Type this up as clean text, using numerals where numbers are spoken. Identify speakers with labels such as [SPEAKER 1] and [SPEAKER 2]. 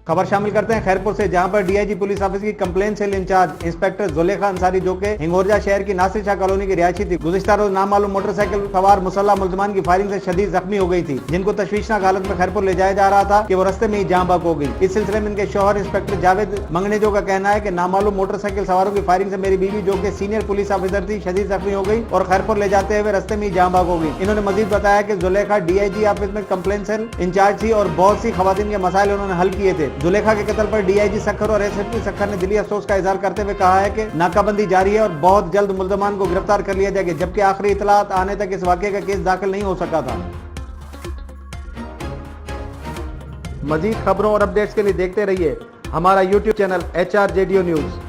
[SPEAKER 1] खबर शामिल करते हैं खैरपुर से, जहां पर डीआईजी पुलिस ऑफिस की complaint cell incharge inspector Zulekha Ansari जो के हिंगोरजा शहर की नासिर शाह कॉलोनी की रिहायशी थी, गुज़िश्ता रोज नामालूम मोटरसाइकिल सवार मुसल्ला मुल्जमान की फायरिंग से शदीद जख्मी हो गई थी, जिनको तशवीशनाक हालत में खैरपुर ले जाया जा रहा था कि वो रास्ते में ही जान बहक हो गई। इस सिलसिले में इनके शौहर इंस्पेक्टर जावेद मंगनेजो का कहना है कि नामालूम मोटरसाइकिल सवारों की फायरिंग से मेरी बीवी जो कि सीनियर पुलिस ऑफिसर थी शदीद जख्मी हो गई और खैरपुर ले जाते हुए रास्ते में ही जान बहक हो गई। इन्होंने मजीद बताया कि जुलेखा डीआईजी ऑफिस में कंप्लेन सेल इंचार्ज थी और बहुत सी खवातीन के मसाइल उन्होंने हल किए थे। जुलेखा के कत्ल पर डीआईजी सखर और एसएसपी सखर ने दिली अफसोस का इजहार करते हुए कहा है कि नाकाबंदी जारी है और बहुत जल्द मुल्जमान को गिरफ्तार कर लिया जाएगा, जबकि आखिरी इतलात आने तक इस वाकये का केस दाखिल नहीं हो सका था। मजीद खबरों और अपडेट्स के लिए देखते रहिए हमारा YouTube चैनल HRJDO न्यूज।